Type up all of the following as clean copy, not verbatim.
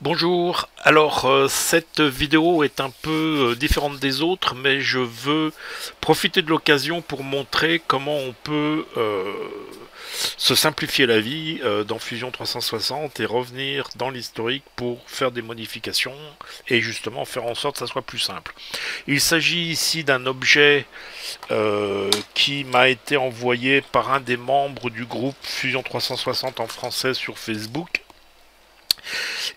Bonjour, alors cette vidéo est un peu différente des autres, mais je veux profiter de l'occasion pour montrer comment on peut se simplifier la vie dans Fusion 360 et revenir dans l'historique pour faire des modifications et justement faire en sorte que ça soit plus simple. Il s'agit ici d'un objet qui m'a été envoyé par un des membres du groupe Fusion 360 en français sur Facebook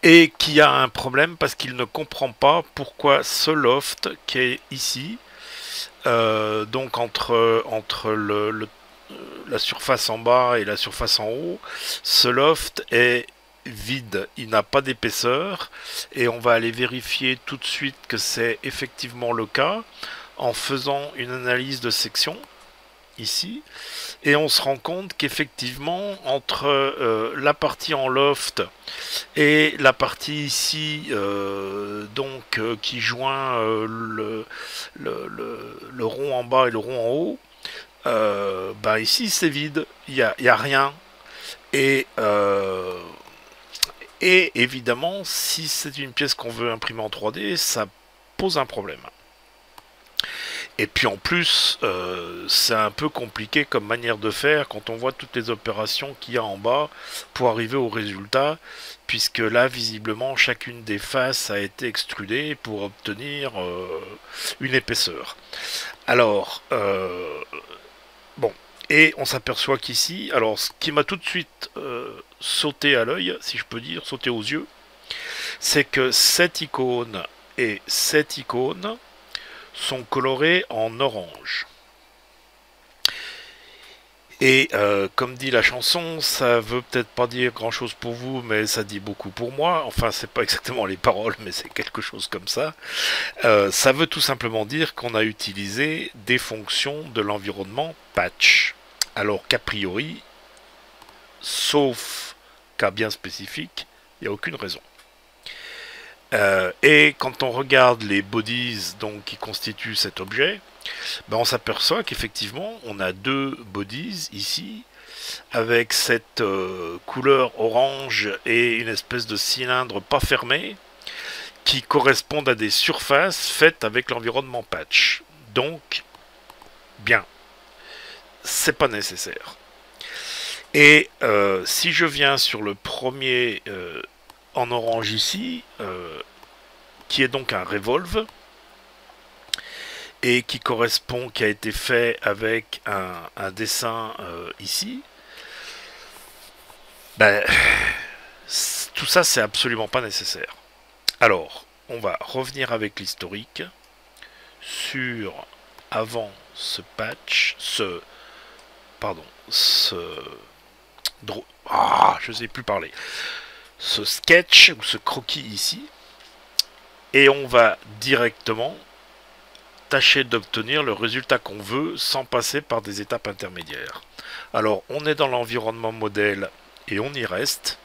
et qui a un problème parce qu'il ne comprend pas pourquoi ce loft qui est ici, donc entre la surface en bas et la surface en haut, ce loft est vide, il n'a pas d'épaisseur et on va aller vérifier tout de suite que c'est effectivement le cas en faisant une analyse de section ici, et on se rend compte qu'effectivement entre la partie en loft et la partie ici qui joint le rond en bas et le rond en haut, bah ici c'est vide, y a rien, et, euh, et évidemment si c'est une pièce qu'on veut imprimer en 3D, ça pose un problème. Et puis en plus, c'est un peu compliqué comme manière de faire quand on voit toutes les opérations qu'il y a en bas pour arriver au résultat, puisque là, visiblement, chacune des faces a été extrudée pour obtenir une épaisseur. Alors, bon, et on s'aperçoit qu'ici, alors ce qui m'a tout de suite sauté à l'œil, si je peux dire, sauté aux yeux, c'est que cette icône et cette icône sont colorés en orange. Et comme dit la chanson, ça veut peut-être pas dire grand chose pour vous, mais ça dit beaucoup pour moi. Enfin, c'est pas exactement les paroles, mais c'est quelque chose comme ça. Ça veut tout simplement dire qu'on a utilisé des fonctions de l'environnement patch. Alors qu'a priori, sauf cas bien spécifique, il n'y a aucune raison. Et quand on regarde les bodies donc, qui constituent cet objet, ben on s'aperçoit qu'effectivement on a deux bodies ici avec cette couleur orange et une espèce de cylindre pas fermé qui correspondent à des surfaces faites avec l'environnement patch. Donc, bien, c'est pas nécessaire. Et si je viens sur le premier en orange ici, qui est donc un revolve, et qui a été fait avec un dessin ici, ben, tout ça c'est absolument pas nécessaire. Alors, on va revenir avec l'historique sur avant ce patch, je sais plus parler, ce sketch ou ce croquis ici, et on va directement tâcher d'obtenir le résultat qu'on veut sans passer par des étapes intermédiaires. Alors on est dans l'environnement modèle et on y reste.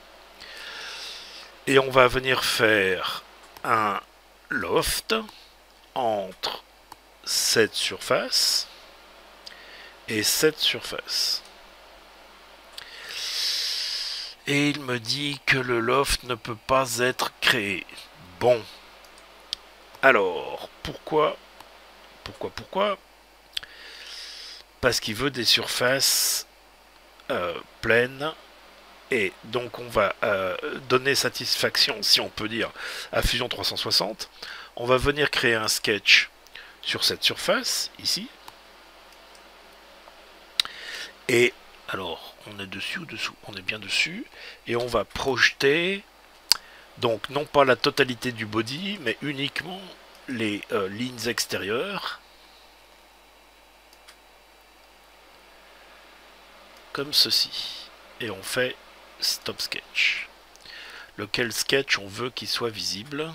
Et on va venir faire un loft entre cette surface et cette surface. Et il me dit que le loft ne peut pas être créé. Bon. Alors, pourquoi Parce qu'il veut des surfaces pleines. Et donc on va donner satisfaction, si on peut dire, à Fusion 360. On va venir créer un sketch sur cette surface, ici. Et alors, on est dessus ou dessous? On est bien dessus. Et on va projeter, donc non pas la totalité du body, mais uniquement les lignes extérieures. Comme ceci. Et on fait stop sketch. Lequel sketch on veut qu'il soit visible.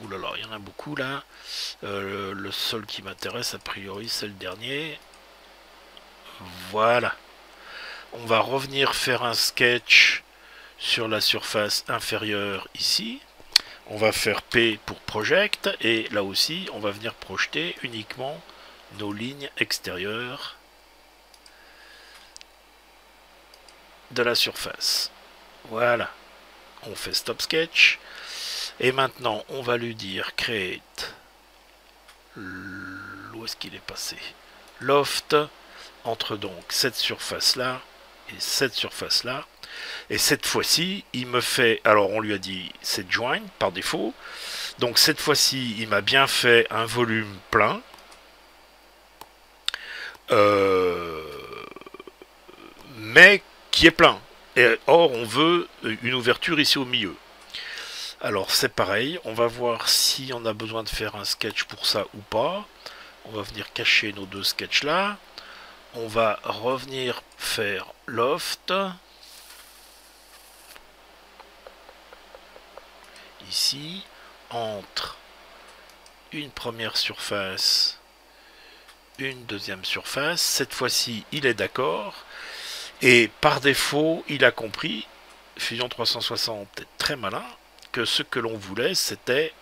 Ouh là là, il y en a beaucoup là. Le seul qui m'intéresse a priori c'est le dernier. Voilà. On va revenir faire un sketch sur la surface inférieure ici. On va faire P pour project et là aussi on va venir projeter uniquement nos lignes extérieures de la surface. Voilà. On fait stop sketch. Et maintenant, on va lui dire create. Où est-ce qu'il est passé? Loft entre donc cette surface là et cette surface là. Et cette fois-ci, il me fait... Alors, on lui a dit c'est join par défaut. Donc, cette fois-ci, il m'a bien fait un volume plein. Mais qui est plein. Et, or, on veut une ouverture ici au milieu. Alors, c'est pareil. On va voir si on a besoin de faire un sketch pour ça ou pas. On va venir cacher nos deux sketchs là. On va revenir faire loft. Ici, entre une première surface, une deuxième surface. Cette fois-ci, il est d'accord. Et par défaut, il a compris, Fusion 360 est très malin, que ce que l'on voulait, c'était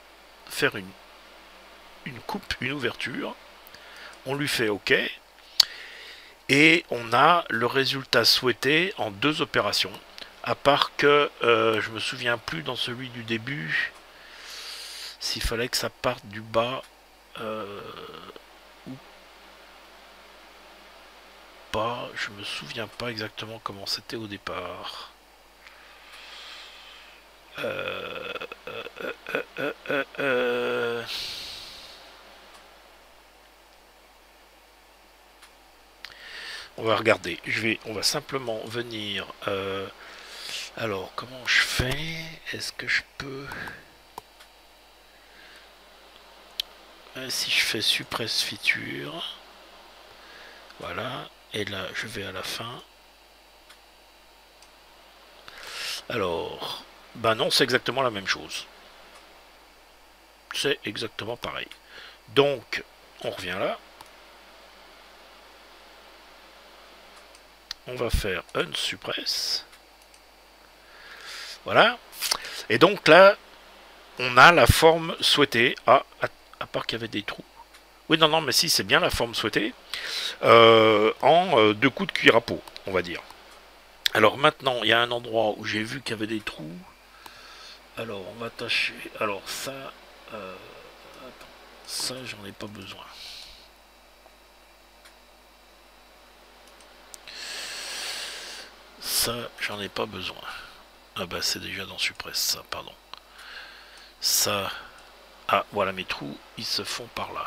faire une coupe, une ouverture. On lui fait OK. Et on a le résultat souhaité en deux opérations. À part que je me souviens plus dans celui du début s'il fallait que ça parte du bas ou pas. Je me souviens pas exactement comment c'était au départ. On va regarder. On va simplement venir. Alors, comment je fais? Est-ce que je peux... Si je fais suppress feature, voilà, et là je vais à la fin. Alors, ben non, c'est exactement la même chose. C'est exactement pareil. Donc, on revient là. On va faire unsuppress. Voilà. Et donc là, on a la forme souhaitée. Ah, à part qu'il y avait des trous. Oui, non, mais si, c'est bien la forme souhaitée. En deux coups de cuir à peau, on va dire. Alors maintenant, il y a un endroit où j'ai vu qu'il y avait des trous. Alors, on va tâcher. Alors, ça... attends, ça, j'en ai pas besoin. Ça, j'en ai pas besoin. Ah bah, c'est déjà dans Suppress, ça, pardon. Ça... Ah, voilà, mes trous, ils se font par là.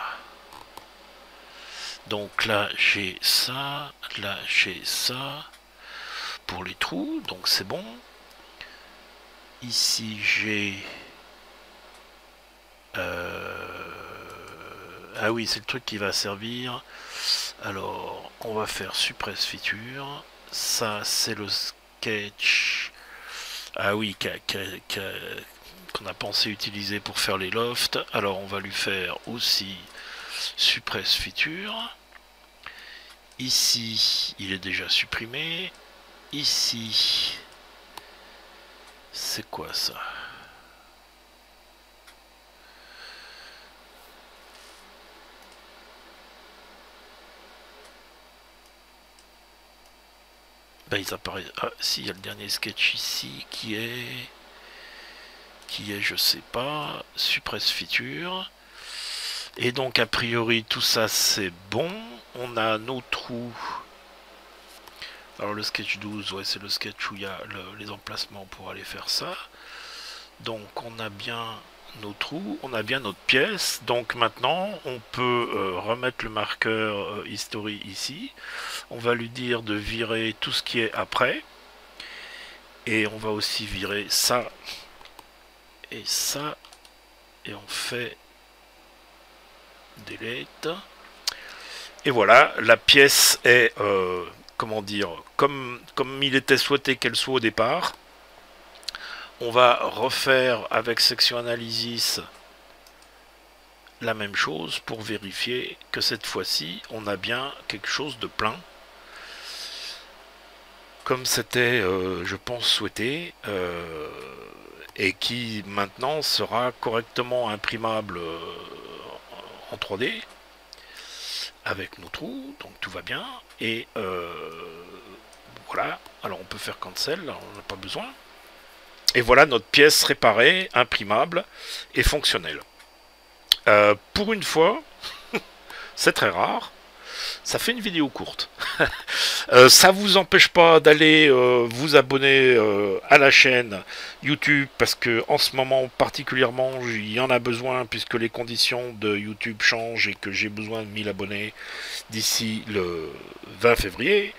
Donc là, j'ai ça. Là, j'ai ça. Pour les trous, donc c'est bon. Ici, j'ai... Ah oui, c'est le truc qui va servir. Alors, on va faire suppress feature. Ça, c'est le sketch. Ah oui, qu'on a pensé utiliser pour faire les lofts. Alors, on va lui faire aussi suppress feature. Ici, il est déjà supprimé. Ici, c'est quoi ça? Ben, ils apparaissent. Ah, si, il y a le dernier sketch ici qui est, je sais pas, suppress feature. Et donc, a priori, tout ça c'est bon. On a nos trous. Alors, le sketch 12, ouais, c'est le sketch où il y a les emplacements pour aller faire ça. Donc, on a bien nos trous, on a bien notre pièce. Donc, maintenant, on peut remettre le marqueur history ici. On va lui dire de virer tout ce qui est après. Et on va aussi virer ça et ça. Et on fait delete. Et voilà, la pièce est, comment dire, comme il était souhaité qu'elle soit au départ. On va refaire avec section analysis la même chose pour vérifier que cette fois-ci, on a bien quelque chose de plein. Comme c'était, je pense, souhaité, et qui maintenant sera correctement imprimable en 3D avec nos trous, donc tout va bien. Et voilà, Alors on peut faire cancel, on n'a pas besoin. Et voilà notre pièce réparée, imprimable et fonctionnelle. Pour une fois, c'est très rare, ça fait une vidéo courte. Ça vous empêche pas d'aller vous abonner à la chaîne YouTube, parce que en ce moment particulièrement il y en a besoin, puisque les conditions de YouTube changent et que j'ai besoin de 1000 abonnés d'ici le 20 février.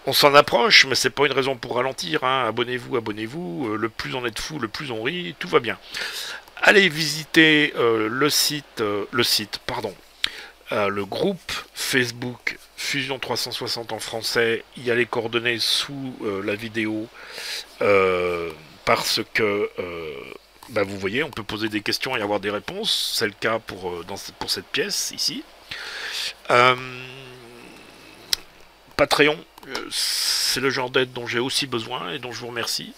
On s'en approche, mais c'est pas une raison pour ralentir, hein. Abonnez-vous, abonnez-vous, le plus on est de fous, le plus on rit, tout va bien. Allez visiter le groupe Facebook Fusion 360 en français. Il y a les coordonnées sous la vidéo, parce que vous voyez, on peut poser des questions et avoir des réponses. C'est le cas pour cette pièce ici. Patreon, c'est le genre d'aide dont j'ai aussi besoin et dont je vous remercie.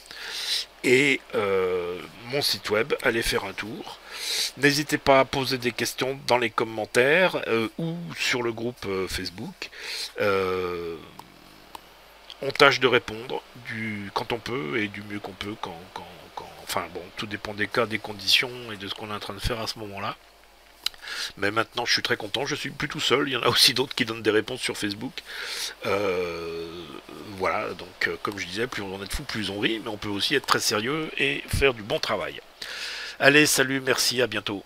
Et mon site web, allez faire un tour. N'hésitez pas à poser des questions dans les commentaires ou sur le groupe Facebook. On tâche de répondre quand on peut et du mieux qu'on peut. Enfin bon, tout dépend des cas, des conditions et de ce qu'on est en train de faire à ce moment-là. Mais maintenant je suis très content, je suis plus tout seul, il y en a aussi d'autres qui donnent des réponses sur Facebook. Voilà, donc comme je disais, plus on est de fou, plus on rit, mais on peut aussi être très sérieux et faire du bon travail. Allez, salut, merci, à bientôt.